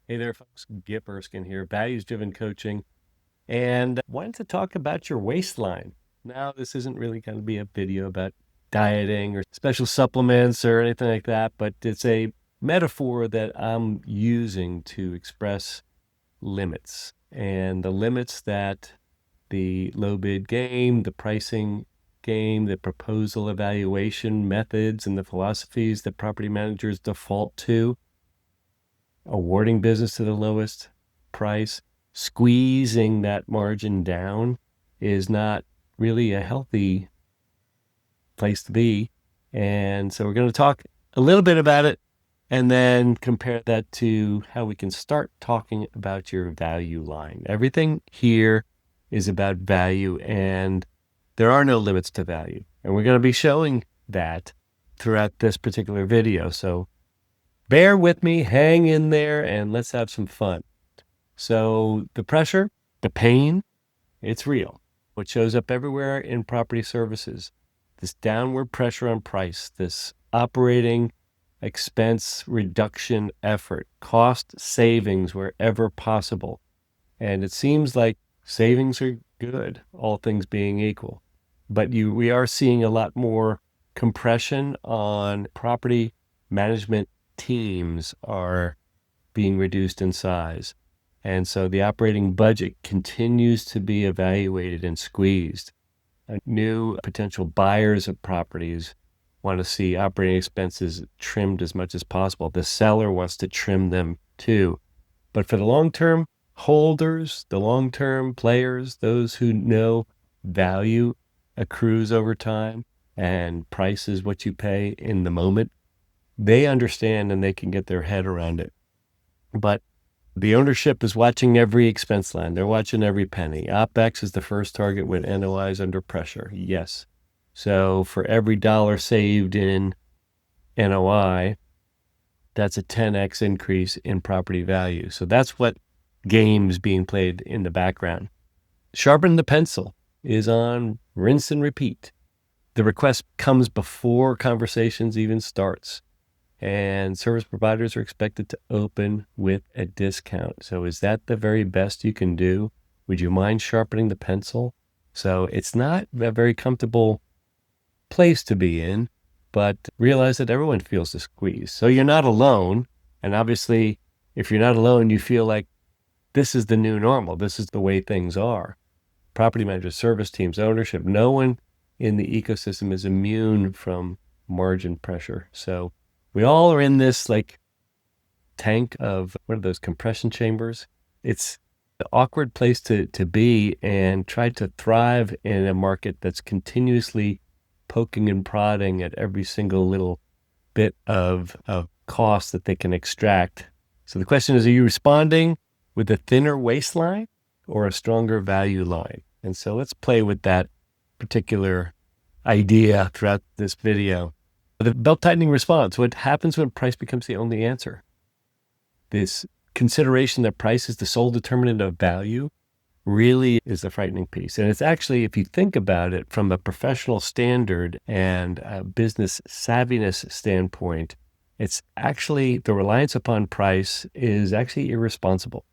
Hey there, folks. Gip Erskine here, values driven coaching, and wanted to talk about your waistline. Now, this isn't really going to be a video about dieting or special supplements or anything like that, but it's a metaphor that I'm using to express limits and the limits that the low bid game, the pricing game, the proposal evaluation methods, and the philosophies that property managers default to awarding business to the lowest price, squeezing that margin down is not really a healthy place to be. And so we're going to talk a little bit about it and then compare that to how we can start talking about your value line. Everything here is about value, and there are no limits to value. And we're going to be showing that throughout this particular video. So bear with me, hang in there, and let's have some fun. So the pressure, the pain, it's real. What shows up everywhere in property services, this downward pressure on price, this operating expense reduction effort, cost savings wherever possible. And it seems like savings are good, all things being equal. But we are seeing a lot more compression on property management teams are being reduced in size. And so the operating budget continues to be evaluated and squeezed. New potential buyers of properties want to see operating expenses trimmed as much as possible. The seller wants to trim them too. But for the long-term holders, the long-term players, those who know value accrues over time and price is what you pay in the moment, they understand and they can get their head around it. But the ownership is watching every expense line. They're watching every penny. OpEx is the first target when NOI is under pressure. Yes. So for every dollar saved in NOI, that's a 10x increase in property value. So that's what game's being played in the background. Sharpen the pencil is on rinse and repeat. The request comes before conversations even starts. And service providers are expected to open with a discount. So is that the very best you can do? Would you mind sharpening the pencil? So it's not a very comfortable place to be in, but realize that everyone feels the squeeze. So you're not alone. And obviously, if you're not alone, you feel like this is the new normal. This is the way things are. Property managers, service teams, ownership, no one in the ecosystem is immune from margin pressure. So we all are in this like tank of, what are those, compression chambers? It's the awkward place to be and try to thrive in a market that's continuously poking and prodding at every single little bit of cost that they can extract. So the question is, are you responding with a thinner waistline or a stronger value line? And so let's play with that particular idea throughout this video. The belt-tightening response, what happens when price becomes the only answer? This consideration that price is the sole determinant of value really is the frightening piece. And it's actually, if you think about it from a professional standard and a business savviness standpoint, it's actually, the reliance upon price is actually irresponsible.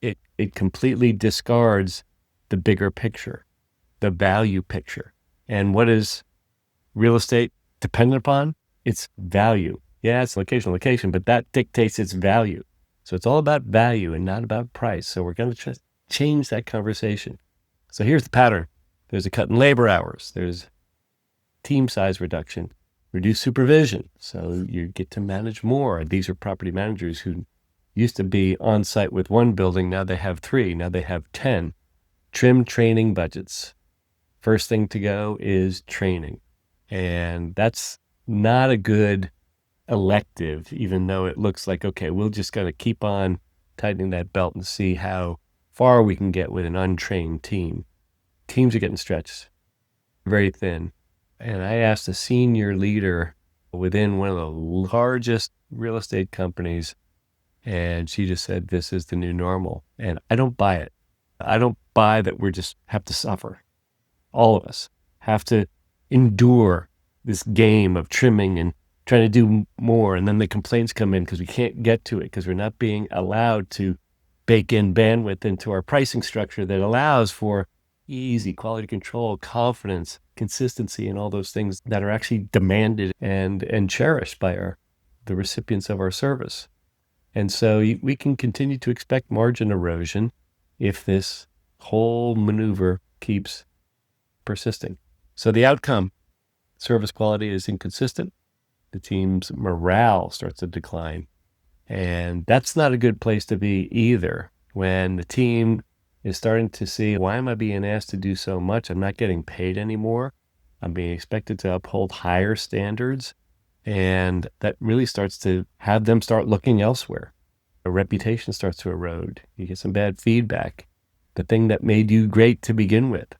It completely discards the bigger picture, the value picture. And what is real estate dependent upon? Its value. Yeah, it's location, but that dictates its value. So it's all about value and not about price. So we're going to change that conversation. So here's the pattern. There's a cut in labor hours. There's team size reduction, reduced supervision. So you get to manage more. These are property managers who used to be on site with one building. Now they have 3. Now they have 10. Trim training budgets. First thing to go is training. And that's not a good elective, even though it looks like, okay, we'll just got to keep on tightening that belt and see how far we can get with an untrained team. Teams are getting stretched very thin. And I asked a senior leader within one of the largest real estate companies, and she just said, this is the new normal. And I don't buy it. I don't buy that we just have to suffer. All of us have to endure this game of trimming and trying to do more, and then the complaints come in because we can't get to it because we're not being allowed to bake in bandwidth into our pricing structure that allows for easy quality control, confidence, consistency, and all those things that are actually demanded and cherished by the recipients of our service. And so we can continue to expect margin erosion if this whole maneuver keeps persisting. So the outcome, service quality is inconsistent. The team's morale starts to decline. And that's not a good place to be either. When the team is starting to see, why am I being asked to do so much? I'm not getting paid anymore. I'm being expected to uphold higher standards. And that really starts to have them start looking elsewhere. A reputation starts to erode. You get some bad feedback. The thing that made you great to begin with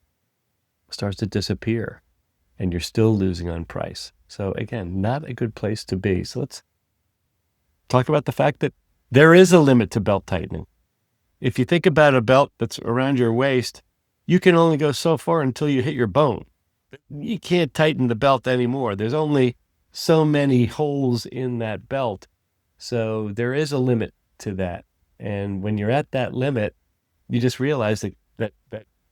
starts to disappear, and you're still losing on price. So again, not a good place to be. So let's talk about the fact that there is a limit to belt tightening. If you think about a belt that's around your waist, you can only go so far until you hit your bone. You can't tighten the belt anymore. There's only so many holes in that belt. So there is a limit to that. And when you're at that limit, you just realize that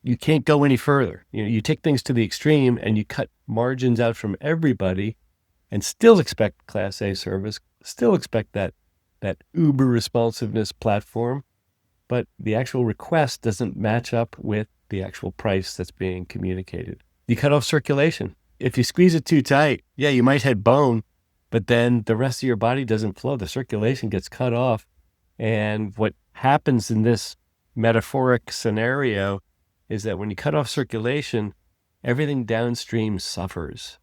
you can't go any further. You take things to the extreme and you cut margins out from everybody and still expect Class A service, still expect that uber responsiveness platform, but the actual request doesn't match up with the actual price that's being communicated. You cut off circulation. If you squeeze it too tight, yeah, you might hit bone, but then the rest of your body doesn't flow. The circulation gets cut off. And what happens in this metaphoric scenario is that when you cut off circulation, everything downstream suffers.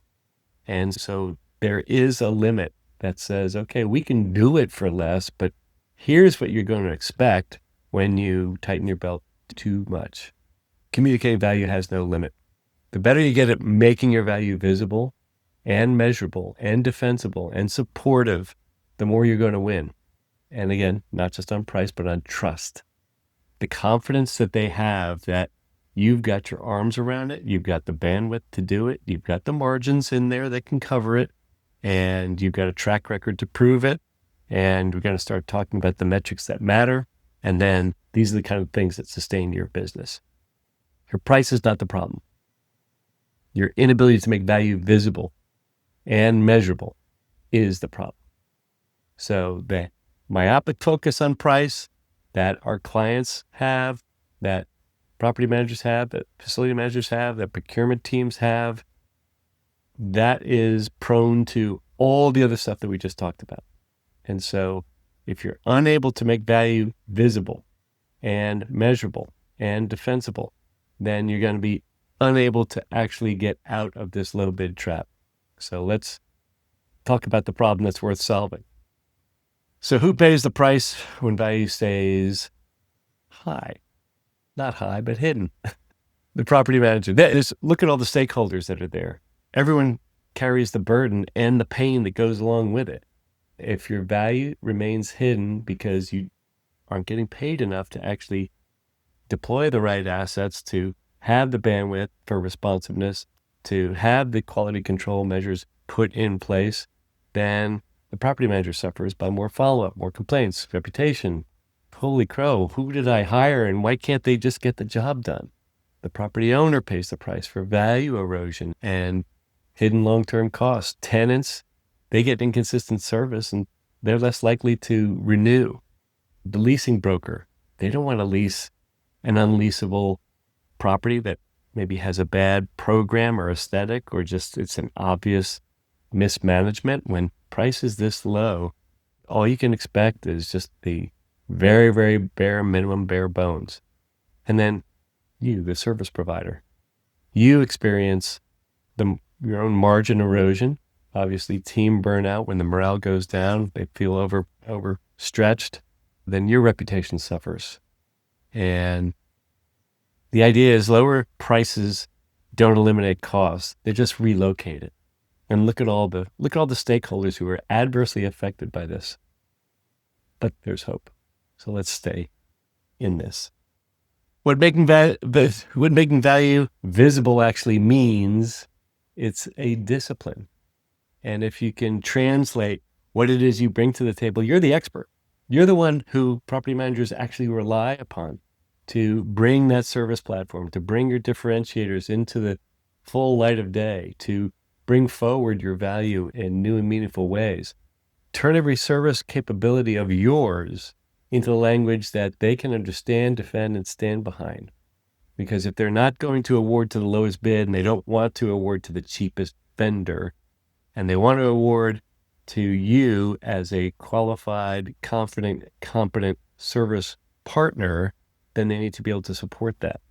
And so there is a limit that says, okay, we can do it for less, but here's what you're going to expect when you tighten your belt too much. Communicating value has no limit. The better you get at making your value visible and measurable and defensible and supportive, the more you're going to win. And again, not just on price, but on trust. The confidence that they have that you've got your arms around it, you've got the bandwidth to do it, you've got the margins in there that can cover it, and you've got a track record to prove it, and we're going to start talking about the metrics that matter, and then these are the kind of things that sustain your business. Your price is not the problem. Your inability to make value visible and measurable is the problem. So the myopic focus on price that our clients have, that property managers have, that facility managers have, that procurement teams have, that is prone to all the other stuff that we just talked about. And so if you're unable to make value visible and measurable and defensible, then you're going to be unable to actually get out of this low bid trap. So let's talk about the problem that's worth solving. So who pays the price when value stays high? Not high, but hidden. The property manager. Look at all the stakeholders that are there. Everyone carries the burden and the pain that goes along with it. If your value remains hidden because you aren't getting paid enough to actually deploy the right assets, to have the bandwidth for responsiveness, to have the quality control measures put in place, then the property manager suffers by more follow-up, more complaints, reputation. Holy crow, who did I hire and why can't they just get the job done? The property owner pays the price for value erosion and hidden long-term costs. Tenants, they get inconsistent service and they're less likely to renew. The leasing broker, they don't want to lease an unleasable property that maybe has a bad program or aesthetic, or just it's an obvious mismanagement. When price is this low, all you can expect is just the very, very bare minimum, bare bones. And then you, the service provider, you experience your own margin erosion, obviously team burnout. When the morale goes down, they feel overstretched, then your reputation suffers. And the idea is lower prices don't eliminate costs. They just relocate it. And look at all the stakeholders who are adversely affected by this. But there's hope. So let's stay in this. What making value visible actually means, it's a discipline. And if you can translate what it is you bring to the table, you're the expert. You're the one who property managers actually rely upon to bring that service platform, to bring your differentiators into the full light of day, to bring forward your value in new and meaningful ways. Turn every service capability of yours into language that they can understand, defend, and stand behind. Because if they're not going to award to the lowest bid and they don't want to award to the cheapest vendor, and they want to award to you as a qualified, confident, competent service partner, then they need to be able to support that.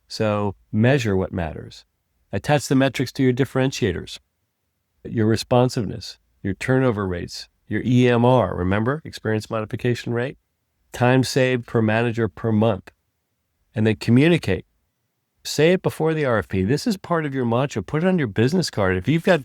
So measure what matters. Attach the metrics to your differentiators, your responsiveness, your turnover rates, your EMR, remember, experience modification rate, time saved per manager per month, and then communicate. Say it before the RFP. This is part of your mantra. Put it on your business card. If you've got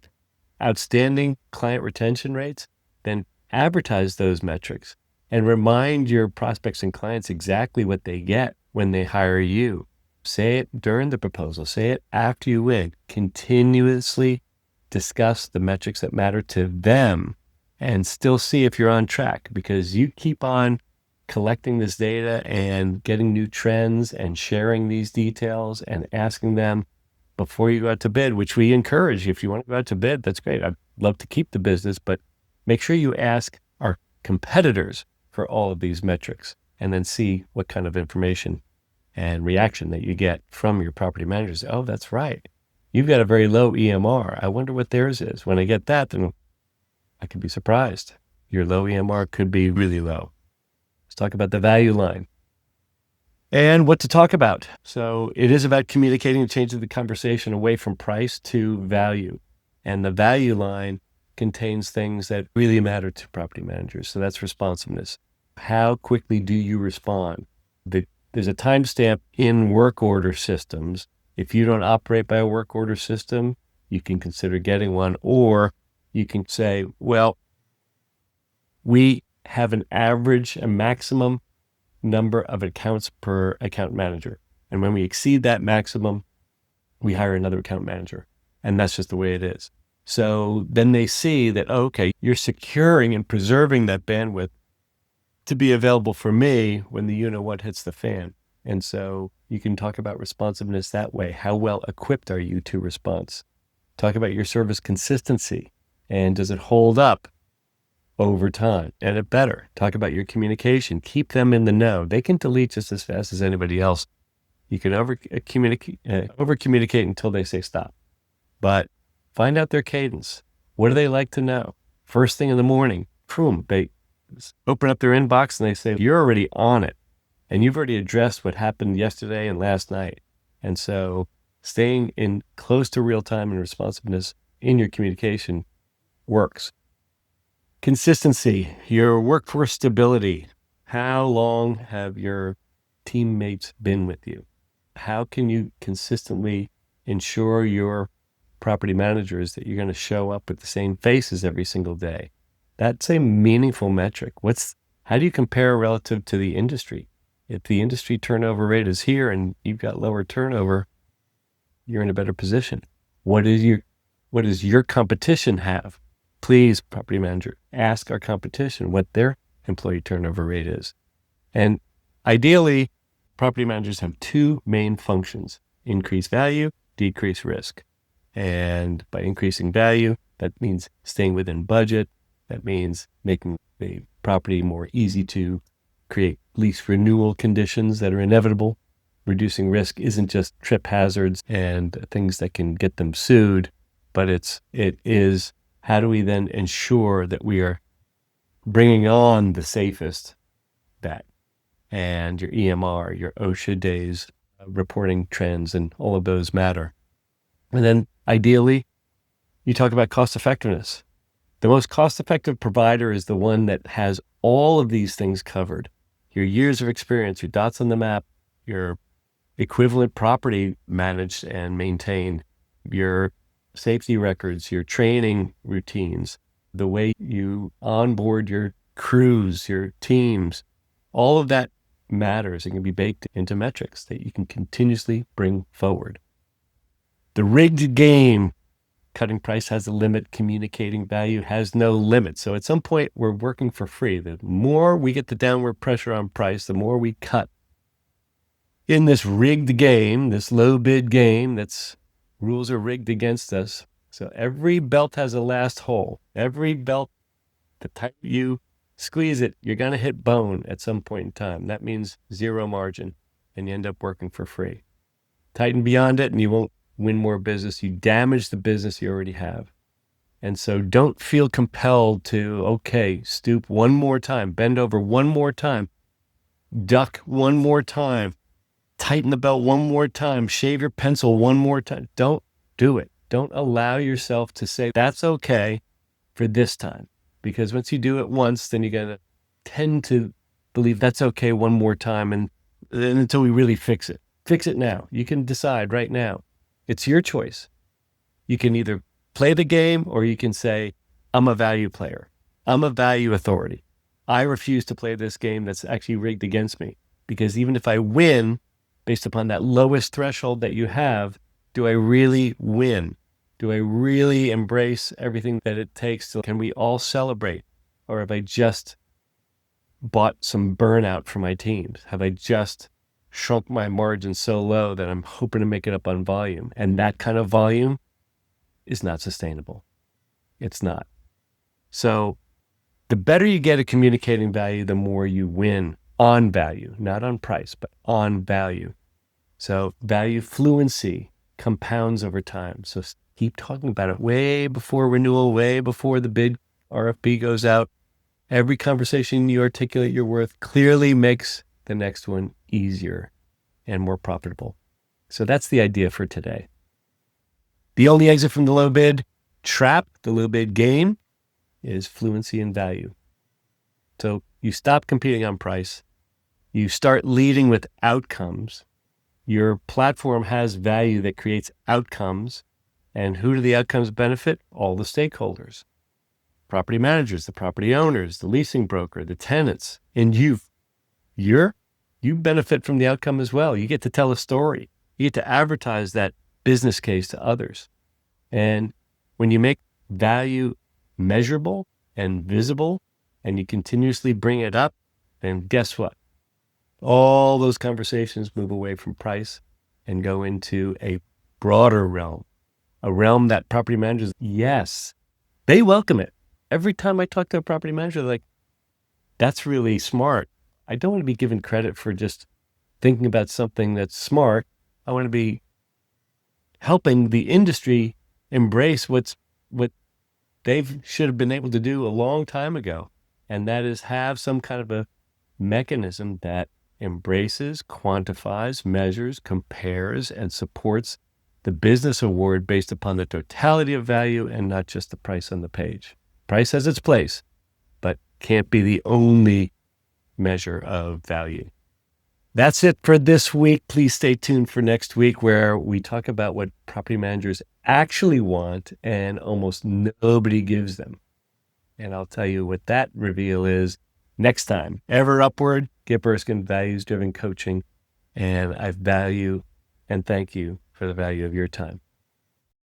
outstanding client retention rates, then advertise those metrics and remind your prospects and clients exactly what they get when they hire you. Say it during the proposal. Say it after you win. Continuously discuss the metrics that matter to them and still see if you're on track, because you keep on collecting this data and getting new trends and sharing these details and asking them before you go out to bid, which we encourage. If you want to go out to bid, that's great. I'd love to keep the business, but make sure you ask our competitors for all of these metrics and then see what kind of information and reaction that you get from your property managers. Oh, that's right. You've got a very low EMR. I wonder what theirs is. When I get that, then I could be surprised. Your low EMR could be really low. Let's talk about the value line and what to talk about. So it is about communicating and changing the conversation away from price to value. And the value line contains things that really matter to property managers. So that's responsiveness. How quickly do you respond? There's a timestamp in work order systems. If you don't operate by a work order system, you can consider getting one, or you can say, well, we have an average, a maximum number of accounts per account manager. And when we exceed that maximum, we hire another account manager. And that's just the way it is. So then they see that, oh, okay, you're securing and preserving that bandwidth to be available for me when the you-know-what hits the fan. And so you can talk about responsiveness that way. How well equipped are you to response? Talk about your service consistency. And does it hold up over time? And it better. Talk about your communication. Keep them in the know. They can delete just as fast as anybody else. You can over communicate until they say stop. But find out their cadence. What do they like to know? First thing in the morning, boom, they open up their inbox and they say, you're already on it. And you've already addressed what happened yesterday and last night. And so staying in close to real time and responsiveness in your communication works. Consistency, your workforce stability. How long have your teammates been with you? How can you consistently ensure your property managers that you're going to show up with the same faces every single day? That's a meaningful metric. How do you compare relative to the industry? If the industry turnover rate is here and you've got lower turnover, you're in a better position. What does your competition have? Please, property manager, ask our competition what their employee turnover rate is. And ideally, property managers have two main functions: increase value, decrease risk. And by increasing value, that means staying within budget. That means making the property more easy to create lease renewal conditions that are inevitable. Reducing risk isn't just trip hazards and things that can get them sued, but it is how do we then ensure that we are bringing on the safest bet, and your EMR, your OSHA days, reporting trends, and all of those matter. And then ideally, you talk about cost effectiveness. The most cost-effective provider is the one that has all of these things covered. Your years of experience, your dots on the map, your equivalent property managed and maintained, your safety records, your training routines, the way you onboard your crews, your teams, all of that matters and can be baked into metrics that you can continuously bring forward. The rigged game cutting price has a limit. Communicating value has no limit. So at some point, we're working for free. The more we get the downward pressure on price, the more we cut. In this rigged game, this low bid game, rules are rigged against us. So every belt has a last hole. Every belt, the tighter you squeeze it, you're going to hit bone at some point in time. That means zero margin, and you end up working for free. Tighten beyond it, and you won't win more business. You damage the business you already have. And so don't feel compelled to, okay, stoop one more time, bend over one more time, duck one more time, tighten the belt one more time, shave your pencil one more time. Don't do it. Don't allow yourself to say, that's okay for this time. Because once you do it once, then you're going to tend to believe that's okay one more time. And until we really fix it. Fix it now. You can decide right now. It's your choice. You can either play the game or you can say, I'm a value player. I'm a value authority. I refuse to play this game that's actually rigged against me. Because even if I win, based upon that lowest threshold that you have, do I really win? Do I really embrace everything that it takes? Can we all celebrate? Or have I just bought some burnout for my teams? Have I just shrunk my margins so low that I'm hoping to make it up on volume? And that kind of volume is not sustainable. It's not. So the better you get at communicating value, the more you win on value, not on price, but on value. So value fluency compounds over time. So keep talking about it way before renewal, way before the bid RFP goes out. Every conversation you articulate your worth clearly makes the next one easier and more profitable. So that's the idea for today. The only exit from the low bid trap, the low bid game, is fluency and value. So you stop competing on price. You start leading with outcomes. Your platform has value that creates outcomes. And who do the outcomes benefit? All the stakeholders. Property managers, the property owners, the leasing broker, the tenants, and you benefit from the outcome as well. You get to tell a story. You get to advertise that business case to others. And when you make value measurable and visible, and you continuously bring it up, then guess what? All those conversations move away from price and go into a broader realm, a realm that property managers, yes, they welcome it. Every time I talk to a property manager, they're like, that's really smart. I don't want to be given credit for just thinking about something that's smart. I want to be helping the industry embrace what they should have been able to do a long time ago. And that is have some kind of a mechanism that embraces, quantifies, measures, compares, and supports the business award based upon the totality of value and not just the price on the page. Price has its place, but can't be the only measure of value. That's it for this week. Please stay tuned for next week where we talk about what property managers actually want and almost nobody gives them. And I'll tell you what that reveal is next time. Ever upward, Gip Erskine, values-driven coaching. And I value and thank you for the value of your time.